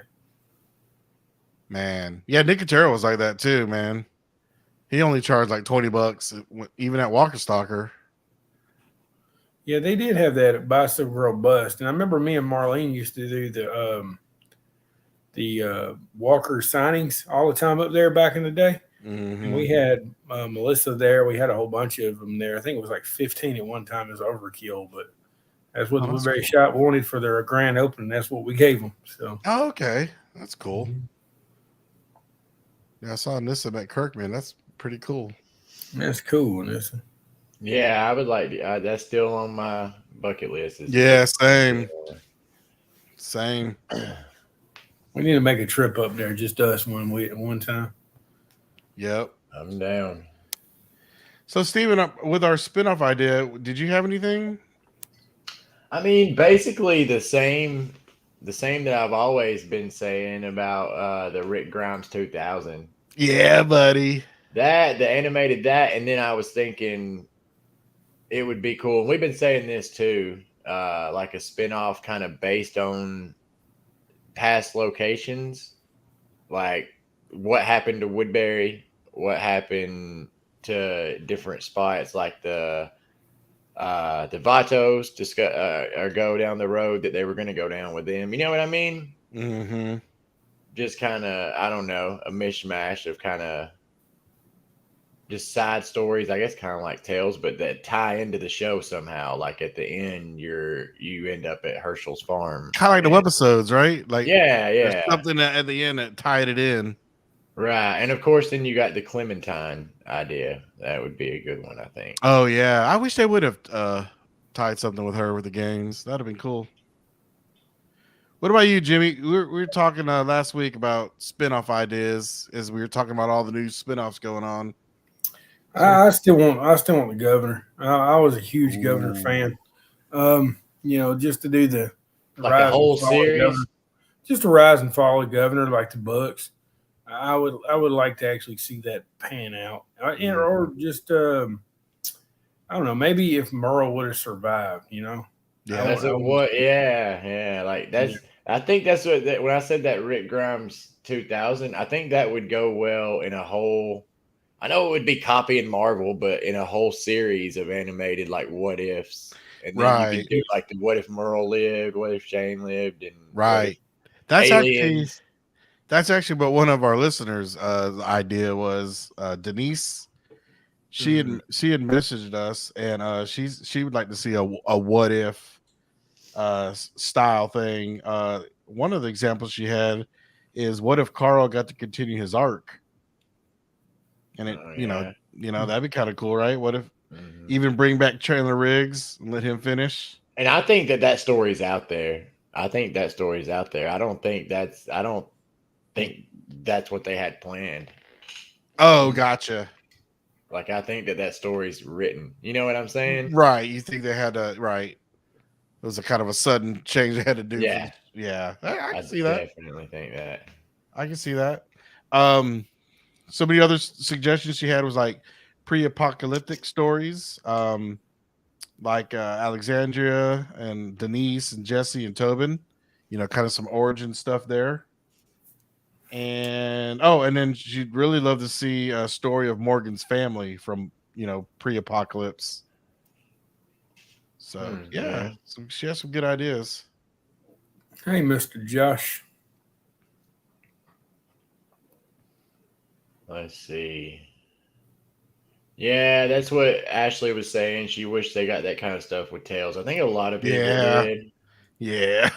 Man. Yeah, Nicotero was like that too, man. He only charged like $20 even at Walker Stalker. Yeah, they did have that at Bicycle Girl Bust. And I remember me and Marlene used to do the Walker signings all the time up there back in the day. Mhm. And we had Melissa there. We had a whole bunch of them there. I think it was like 15 at one time. It was overkill, but that's what Oh, the that's Woodbury cool. shop wanted for their grand opening. That's what we gave them. So Oh, okay. That's cool. Yeah, I saw Nissa at Kirkman. That's pretty cool. that's cool. Melissa. Yeah, I would like to, that's still on my bucket list. Yeah, same. Same. We need to make a trip up there, just us one time. Yep. I'm down. So, Steven, with our spinoff idea, did you have anything? I mean, basically the same that I've always been saying about the Rick Grimes 2000. Yeah, buddy. That the animated that, and then I was thinking it would be cool. And we've been saying this too, like a spinoff kind of based on past locations, like what happened to Woodbury, what happened to different spots, like the Vatos discuss or go down the road that they were going to go down with them. You know what I mean? Mm-hmm. Just kind of, I don't know, a mishmash of kind of just side stories, I guess, kind of like tales, but that tie into the show somehow. Like at the end, you end up at Herschel's farm. Kind of like the webisodes, right? Like, Yeah, there's yeah, something at the end that tied it in. right. And of course, then you got the Clementine idea. That would be a good one, I think. Oh yeah, I wish they would have tied something with her with the games. That'd have been cool. What about you, Jimmy? We were talking last week about spinoff ideas as we were talking about all the new spinoffs going on. I still want the Governor. I was a huge Governor Ooh. fan. Just to do the Like rise a whole and fall of series. Governor. Just a rise and fall of Governor, like the Bucks. I would like to actually see that pan out, or just I don't know, maybe if Merle would have survived, Yeah. That's what. Yeah. Like that's. Yeah. I think that's what. When I said that Rick Grimes 2000, I think that would go well in a whole. I know it would be copying Marvel, but in a whole series of animated like what ifs, and then you Right. could do like the what if Merle lived, what if Shane lived, and what Right. if That's aliens. actually what one of our listeners' idea was. Denise, she had messaged us, and she would like to see a what if style thing. One of the examples she had is what if Carl got to continue his arc, and it Oh, you yeah. know that'd be kind of cool, right? What if Mhm. even bring back Chandler Riggs and let him finish? And I think that story's out there. I think that story's out there. I don't think that's what they had planned. Oh, gotcha. Like I think that story's written. You know what I'm saying? Right. You think they had to, right. It was a kind of a sudden change they had to do. Yeah. Yeah. I I can see that. definitely think that. I can see that. So many other suggestions she had was like pre-apocalyptic stories, like Alexandria and Denise and Jesse and Tobin. Kind of some origin stuff there. And and then she'd really love to see a story of Morgan's family from pre-apocalypse. So Yeah. she has some good ideas. Hey, Mr. Josh. Let's see. Yeah, that's what Ashley was saying. She wished they got that kind of stuff with Tails. I think a lot of people did. Yeah.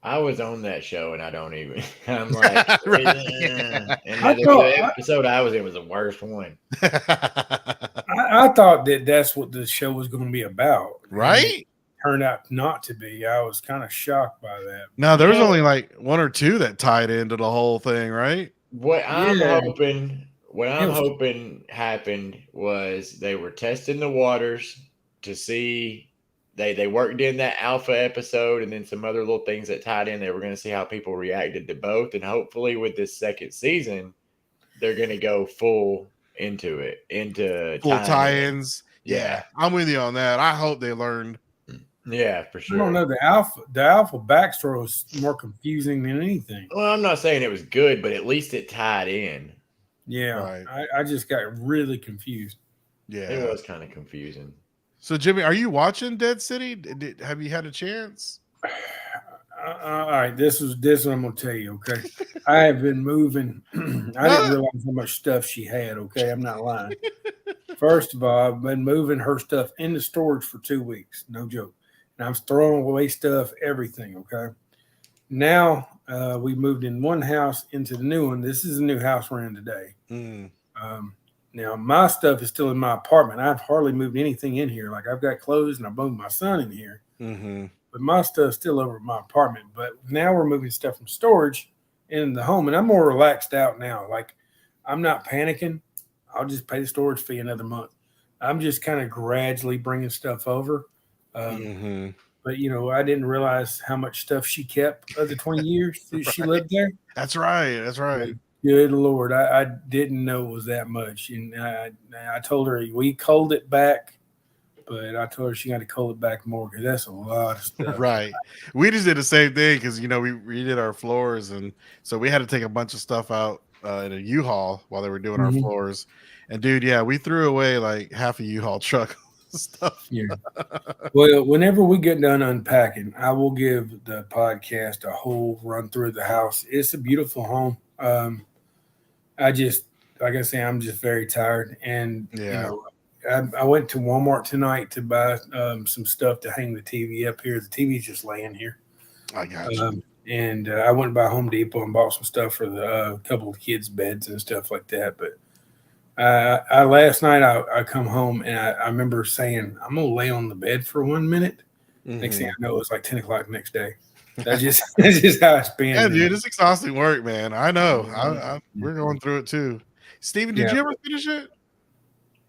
I was on that show and I don't even. I'm like, Right. And I thought- the episode I was in was the worst one. I thought that's what the show was going to be about. Right? Turned out not to be. I was kind of shocked by that. No, there was Yeah. only like one or two that tied into the whole thing, right? What I'm was- hoping happened was they were testing the waters to see they worked in that alpha episode and then some other little things that tied in. They were going to see how people reacted to both, and hopefully with this second season, they're going to go full into it, into Full tying in. tie-ins. Yeah. I'm with you on that. I hope they learned. Yeah, for sure. I don't know. The alpha backstory was more confusing than anything. Well, I'm not saying it was good, but at least it tied in. Yeah, Right. I just got really confused. Yeah. It was kind of confusing. So Jimmy, are you watching Dead City? Have you had a chance? All right, this is what I'm gonna tell you. Okay, I have been moving. I didn't realize how much stuff she had. Okay, I'm not lying. First of all, I've been moving her stuff into storage for 2 weeks. No joke. And I'm throwing away stuff, everything. Okay. Now we moved in one house into the new one. This is the new house we're in today. Mm. Now my stuff is still in my apartment. I've hardly moved anything in here. Like I've got clothes and I moved my son in here. Mm-hmm. But my stuff's still over at my apartment. But now we're moving stuff from storage in the home, and I'm more relaxed out now. Like I'm not panicking. I'll just pay the storage fee another month. I'm just kind of gradually bringing stuff over. Mm-hmm. But I didn't realize how much stuff she kept of the 20 years that she lived there. That's right. That's right. Good Lord, I didn't know it was that much, and I told her we culled it back, but I told her she got to cull it back more because that's a lot of stuff. Right. We just did the same thing because we redid our floors, and so we had to take a bunch of stuff out in a U-Haul while they were doing our floors. And dude, yeah, we threw away like half a U-Haul truck of stuff. Yeah. Well, whenever we get done unpacking, I will give the podcast a whole run through the house. It's a beautiful home. Like I say, I'm just very tired, and I went to Walmart tonight to buy some stuff to hang the TV up here. The TV's just laying here. I got you. And I went by Home Depot and bought some stuff for the couple of kids' beds and stuff like that. But last night I come home and I remember saying, I'm going to lay on the bed for 1 minute. Next thing I know, it was like 10 o'clock the next day. That's just how it's been. Yeah, dude, it's exhausting work, man. I know. We're going through it too. Steven, did you ever finish it?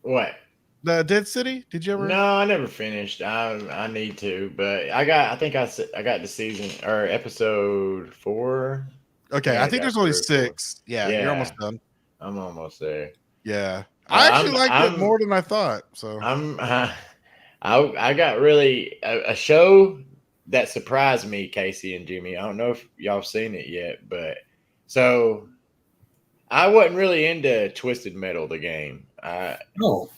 What? The Dead City? Did you ever? No, I never finished. I need to, but I got the season or episode 4. Okay, I think there's only 6. Yeah, you're almost done. I'm almost there. Yeah, I actually liked it more than I thought. So I got really a show that surprised me, Casey and Jimmy. I don't know if y'all seen it yet, but so I wasn't really into Twisted Metal, the game. I love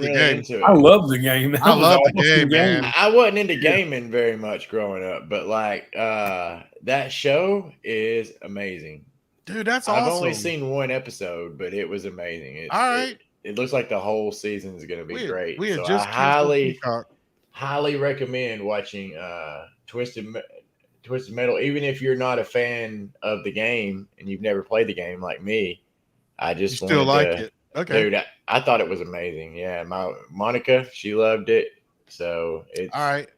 the game. I love the game. I love the game, man. I wasn't into gaming very much growing up, but like that show is amazing. Dude, that's awesome. I've only seen one episode, but it was amazing. All right. It looks like the whole season is going to be great. We had so just I highly recommend watching Twisted Metal, even if you're not a fan of the game and you've never played the game like me. I just still like it. Okay, dude, I thought it was amazing. Yeah, Monica, she loved it. So it's all right.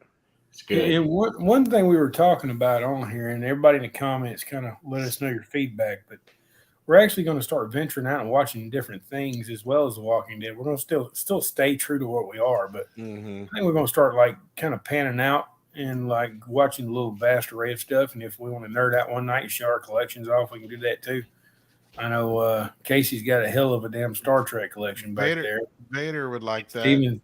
It's good. And one thing we were talking about on here, and everybody in the comments kind of let us know your feedback, but we're actually going to start venturing out and watching different things as well as The Walking Dead. We're going to still stay true to what we are, but I think we're going to start like kind of panning out and like watching a little vast array of stuff. And if we want to nerd out one night and show our collections off, we can do that too. I know Casey's got a hell of a damn Star Trek collection back there. Vader would like that.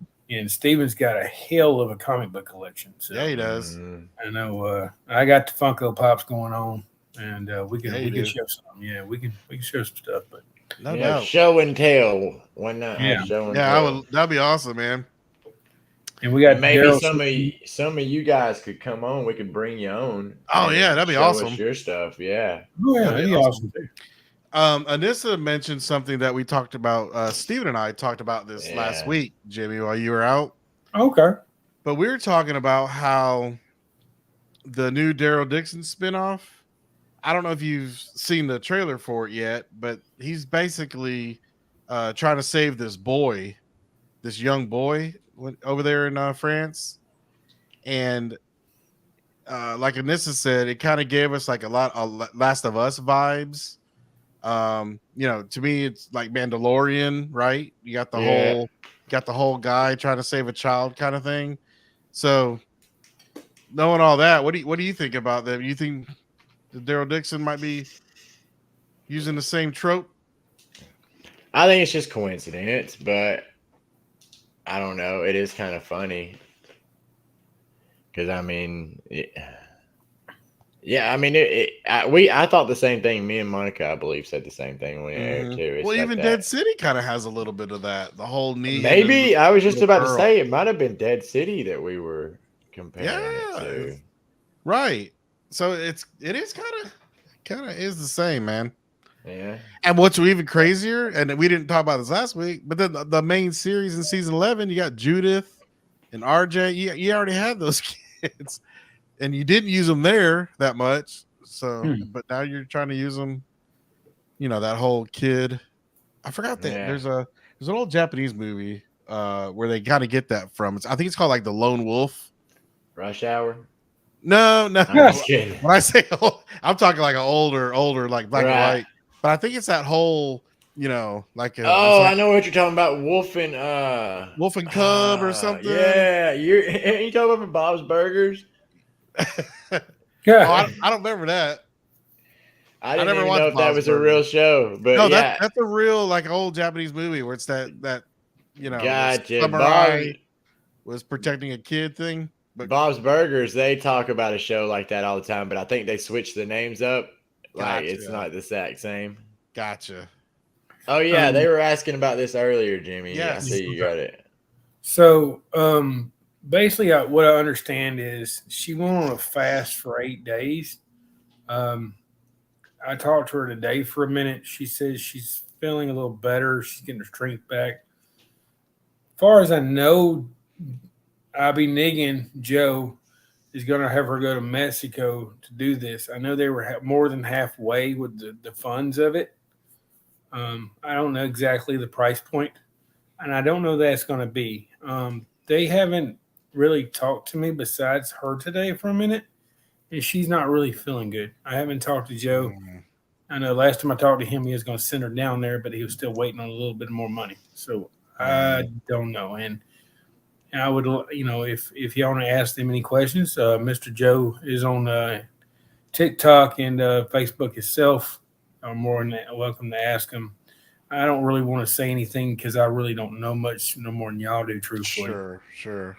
Steven's got a hell of a comic book collection. So, yeah, he does. I know I got the Funko Pops going on. and we can Yeah, you we can do. show some. Yeah, we can show some stuff. But No Yeah, doubt. show and tell. Why not have Yeah. show and Yeah, I tell? would. That'd be awesome, man. and we got And maybe Daryl. some of you guys could come on. We could bring you on. Oh, and yeah, that'd be show awesome. us your stuff. Yeah. Oh yeah, That'd be that'd be awesome too. Anissa mentioned something that we talked about. Steven and I talked about this last Yeah. week, Jimmy, while you were out. Okay. But we were talking about how the new Daryl Dixon spinoff. I don't know if you've seen the trailer for it yet, but he's basically trying to save this boy, this young boy over there in France. And like Anissa said, it kind of gave us like a lot of Last of Us vibes. To me, it's like Mandalorian, right? You got the whole guy trying to save a child kind of thing. So knowing all that, what do you think about them? You think that Daryl Dixon might be using the same trope? I think it's just coincidence, but I don't know. It is kind of funny because I mean, I thought the same thing. Me and Monica, I believe, said the same thing when it aired too. It's Well, like even that. Dead City kind of has a little bit of that. The whole knee. Maybe I was just little about girl. to say it might have been Dead City that we were comparing Yeah. it to. Right. So it is kind of is the same, man. Yeah. And what's even crazier, and we didn't talk about this last week, but then the main series in season 11, you got Judith and RJ. You already had those kids, and you didn't use them there that much. So, but now you're trying to use them. That whole kid. I forgot that there's an old Japanese movie where they kind of get that from. I think it's called like The Lone Wolf. Rush Hour. No. I'm just kidding. When I say old, I'm talking like an older, like black and white. But I think it's that whole, like I know what you're talking about. Wolf and Cub or something. Yeah, you talking about from Bob's Burgers? Yeah. I don't remember that. I didn't never even watched know if that Bob's was a real Burgers. show, but No, yeah, that's a real like old Japanese movie where it's that gotcha. samurai was protecting a kid thing. But Bob's Burgers, they talk about a show like that all the time, but I think they switched the names up. Like it's Gotcha. not the exact same. Gotcha. Oh yeah, they were asking about this earlier, Jimmy. Yeah, I Yes. see you got it. So basically, what I understand is she went on a fast for 8 days. I talked to her today for a minute. She says she's feeling a little better. She's getting her strength back. As far as I know, Abby Niggin, Joe, is going to have her go to Mexico to do this. I know they were more than halfway with the funds of it. I don't know exactly the price point, and I don't know that's going to be. They haven't really talked to me besides her today for a minute, and she's not really feeling good. I haven't talked to Joe. I know last time I talked to him, he was going to send her down there, but he was still waiting on a little bit more money. So I don't know. And I would, if you want to ask them any questions, Mr. Joe is on TikTok and Facebook itself. I'm more than welcome to ask him. I don't really want to say anything because I really don't know much, no more than y'all do, truthfully. Sure.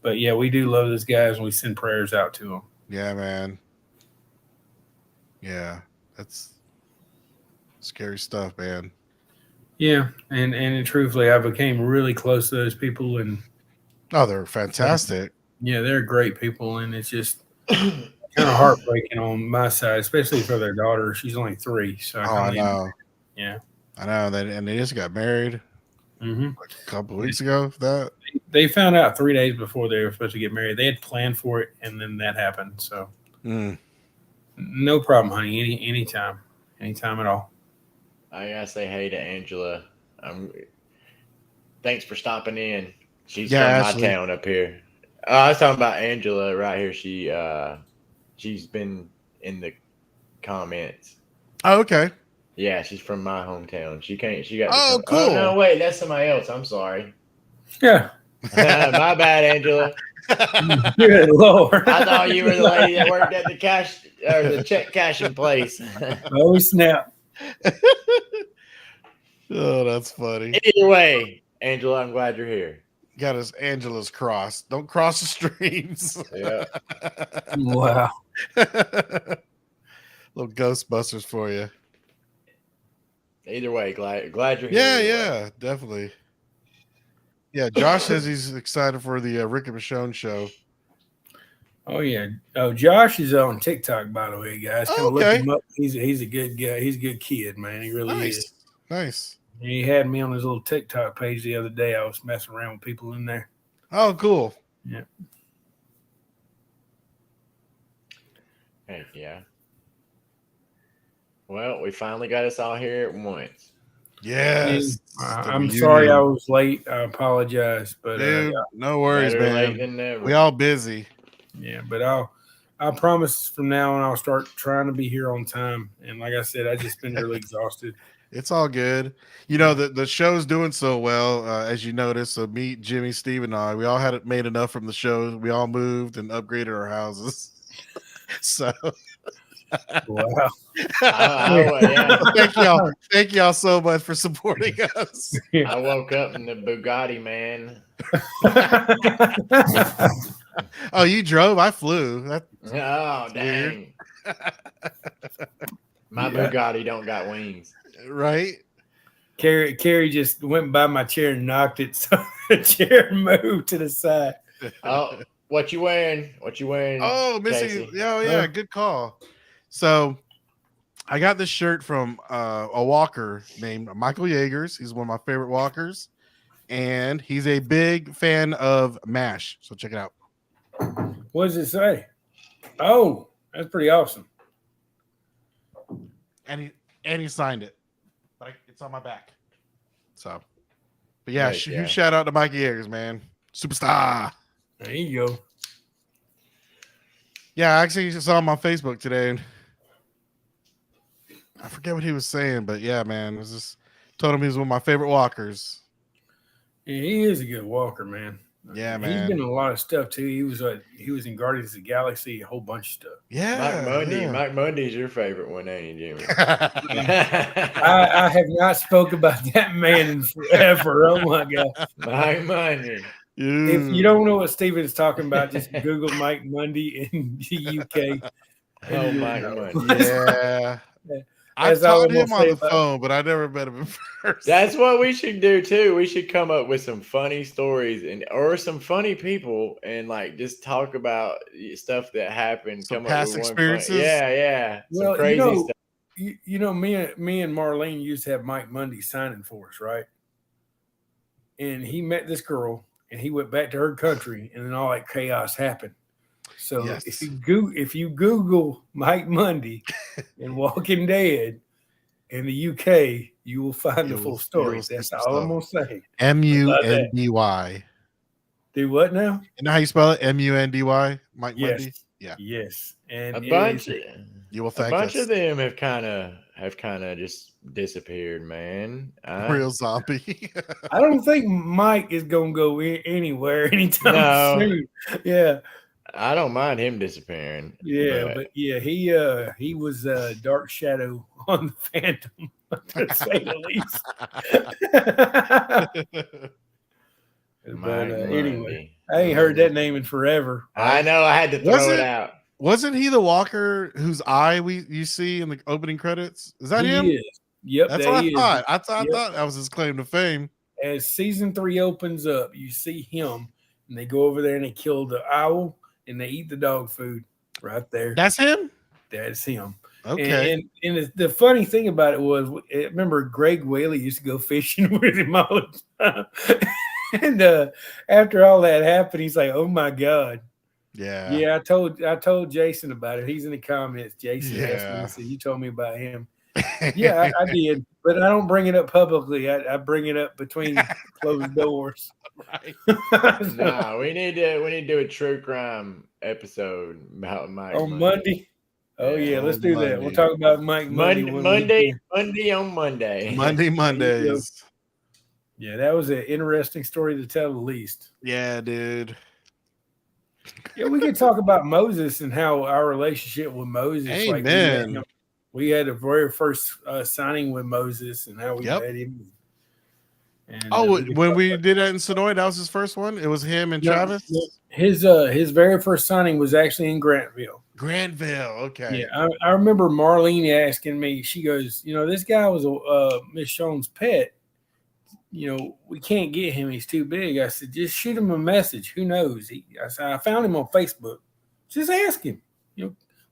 But yeah, we do love those guys and we send prayers out to them. Yeah, man. Yeah, that's scary stuff, man. Yeah, and truthfully, I became really close to those people, and they're fantastic. Yeah, they're great people, and it's just kind of heartbreaking on my side, especially for their daughter. She's only 3, so I know. Yeah, I know. They just got married like a couple of weeks ago. They found out 3 days before they were supposed to get married. They had planned for it, and then that happened. So, no problem, honey. Anytime at all. I gotta say hey to Angela. Thanks for stopping in. She's from Ashley. my town up here. I was talking about Angela right here. She's been in the comments. Oh, okay. Yeah, she's from my hometown. She got. Oh, cool. Oh, no, wait, that's somebody else. I'm sorry. Yeah. My bad, Angela. Good Lord. I thought you were the lady that worked at the cash or the check cashing place. Oh snap! Oh, that's funny. Either way, Angela, I'm glad you're here. Got us Angela's cross. Don't cross the streams. Yeah. Wow. Little Ghostbusters for you. Either way, glad you're here. Yeah, either way. yeah, definitely. Yeah, Josh says he's excited for the Rick and Michonne show. Oh yeah. Oh, Josh is on TikTok, by the way, guys. Come look Okay. him up. He's a good guy. He's a good kid, man. He really is. Nice. He had me on his little TikTok page the other day. I was messing around with people in there. Oh, cool. Yeah. Heck yeah. Well, we finally got us all here at once. Yes. I'm sorry I was late. I apologize, but Dude, no worries, Better late man. than never. We all busy. yeah, but I promise from now on I'll start trying to be here on time. And like I said, I just been really exhausted. It's all good. You know, the show's doing so well, as you notice. So me, Jimmy, Steve, and I, we all had it made enough from the show. We all moved and upgraded our houses. So Wow. Yeah. thank y'all so much for supporting us. I woke up in the Bugatti, man. Oh, you drove? I flew. Oh, dang. My Bugatti don't got wings. Right? Carrie just went by my chair and knocked it, so the chair moved to the side. Oh, what you wearing? What you wearing? Oh, Missy. Casey? Yeah, good call. So I got this shirt from a walker named Michael Yeagers. He's one of my favorite walkers, and he's a big fan of MASH. So check it out. What does it say? Oh, that's pretty awesome. And he signed it, but it's on my back. So, but yeah, Nice, yeah. huge shout out to Mikey Yeagers, man, superstar. There you go. Yeah, I actually saw him on Facebook today, and I forget what he was saying, but yeah, man, it was just told him he was one of my favorite walkers. Yeah, he is a good walker, man. Yeah, He's man. been in a lot of stuff too. He was in Guardians of the Galaxy, a whole bunch of stuff. Yeah, Mike Mundy. yeah. Mike Mundy's your favorite one, ain't he, Jimmy? I have not spoke about that man in forever. Oh my god! Mike Mundy. If you don't know what Steven is talking about, just Google Mike Mundy in the UK. Oh, you'll Mike know. Mundy. Yeah. I That's all talked I'm to him gonna on say the about it. phone, but I never met him in person. That's what we should do too. We should come up with some funny stories or some funny people and like just talk about stuff that happened. Some come past up with one experiences? Yeah. Some Well, crazy stuff. you know, me and Marlene used to have Mike Mundy signing for us, right? And he met this girl, and he went back to her country, and then all that chaos happened. So Yes. if you Google Mike Mundy and Walking Dead in the UK, you will find the full story. see That's some all I'm stuff. gonna say. MUNDY. Do what now? You know how you spell it? MUNDY? Mike Yes. Mundy? Yeah. Yes. And A it bunch, is- You will a thank bunch us. of them have kind of just disappeared, man. Real zombie. I don't think Mike is gonna go anywhere anytime No. soon. Yeah. I don't mind him disappearing. Yeah, but yeah, he was a dark shadow on the Phantom, to say the least. But Mike anyway, Mundy. I ain't heard that name in forever. I know. I had to throw Was it it? out. Wasn't he the walker whose eye you see in the opening credits? Is that He him? is. Yep, That's that what I is. thought. I Yep. thought that was his claim to fame. As season 3 opens up, you see him, and they go over there and they kill the owl and they eat the dog food right there. That's him? That's him. Okay. And the funny thing about it was, remember Greg Whaley used to go fishing with him all the time. And after all that happened, he's like, "Oh my god!" yeah. Yeah, I told Jason about it. He's in the comments. Jason asked me, Yeah. he said, "You told me about him." Yeah, I did, but I don't bring it up publicly. I bring it up between closed doors. Right. Nah, we need to do a true crime episode about Mike On Monday. Oh yeah, let's do that. We'll talk about Mike Monday. Monday on Monday. Mondays. Yeah, that was an interesting story to tell, the least. Yeah, dude. Yeah, we could talk about Moses and how our relationship with Moses. Amen. We had a very first signing with Moses and how we Yep. met him. And, When we did that in Sonoy, that was his first one. It was him and No, Travis. His very first signing was actually in Grantville. Granville. Okay. Yeah, I remember Marlene asking me. She goes, this guy was Miss Sean's pet. We can't get him. He's too big. I said, just shoot him a message. Who knows? I said, I found him on Facebook. Just ask him.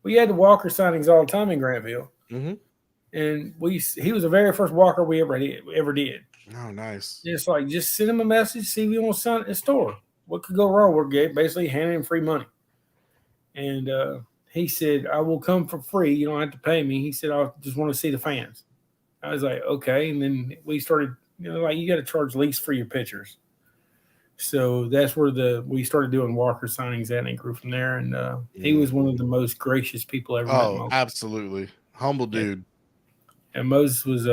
We had the walker signings all the time in Granville, Mm-hmm. and he was the very first walker we ever did. Oh, nice. Just send him a message. See if he wants to sign at the store. What could go wrong? We're basically handing him free money. And he said, I will come for free. You don't have to pay me. He said, I just want to see the fans. I was like, okay. And then we started, you got to charge lease for your pictures. So that's where we started doing walker signings at, and it grew from there. And he was one of the most gracious people I ever met. Oh, absolutely. Humble dude. And Moses was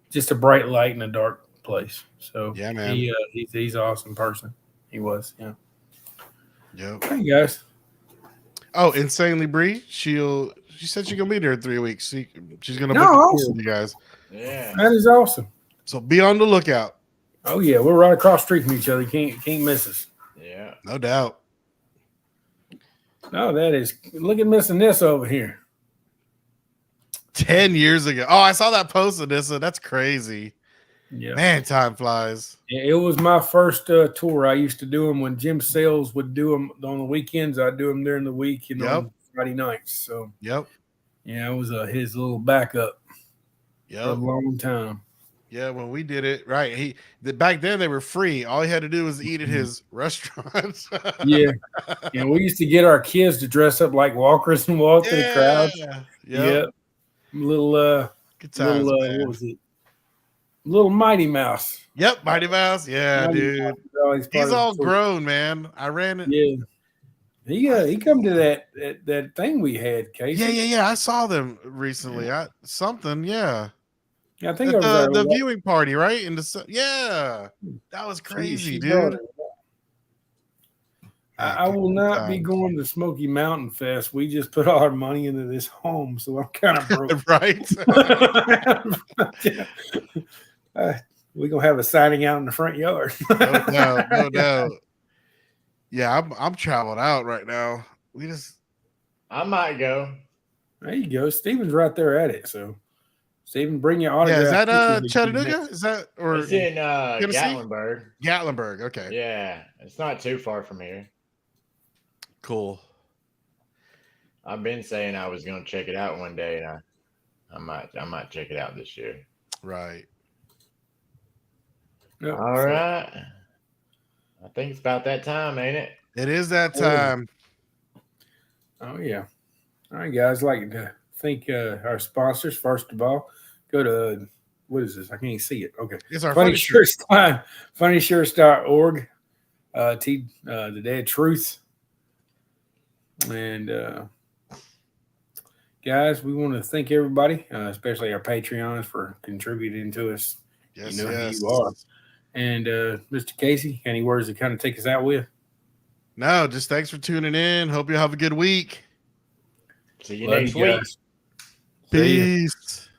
just a bright light in a dark place. So yeah, man. He's an awesome person. He was, yeah. Yep. Hey guys. Oh, Insanely Bree. She said she's gonna be there in 3 weeks. She's gonna book awesome. with you guys. Yeah. That is awesome. So be on the lookout. Oh yeah, we're right across the street from each other. Can't miss us. Yeah. No doubt. No, that is look at missing this over here. 10 years ago. Oh, I saw that post, Anissa. That's crazy. Yeah. Man, time flies. It was my first tour. I used to do them when Jim Sales would do them on the weekends. I'd do them during the week, on Friday nights. So Yep. yeah, it was his little backup for a Yep. long time. Yeah, when we did it, right? Back then they were free. All he had to do was eat at his restaurant. Yeah. And we used to get our kids to dress up like walkers and walk to the crowd. Yep. Yeah. Little Good times, man. what was it? Little Mighty Mouse. Yep, Mighty Mouse. Yeah, Mighty dude. Mouse was always part He's of the all tour. grown, man. I ran it. Yeah. He come to that thing we had, Casey. Yeah. I saw them recently. Yeah. Yeah. I think The viewing party, right? That was crazy, dude. I will not be going to Smoky Mountain Fest. We just put all our money into this home, so I'm kind of broke. Right? We're gonna have a signing out in the front yard. No doubt. Yeah, I'm traveling out right now. I might go. There you go. Steven's right there at it. So Steven, bring your autograph. Yeah, is that pictures Chattanooga? Is that or It's in Tennessee? Gatlinburg. Gatlinburg? Okay. Yeah, it's not too far from here. Cool. I've been saying I was going to check it out one day, and I might check it out this year. Right. Yep. All right. I think it's about that time, ain't it? It is that time. Oh yeah. All right, guys. I'd like to thank our sponsors. First of all, go to what is this? I can't see it. Okay. It's our Funny Shirts time. Funnyshirts.org. The Day of Truth. And guys, we want to thank everybody, especially our Patreons, for contributing to us. Yes, who yes. you are. And Mr. Casey, any words to kind of take us out with? No, just thanks for tuning in. Hope you have a good week. See you Love next you week. guys. Peace.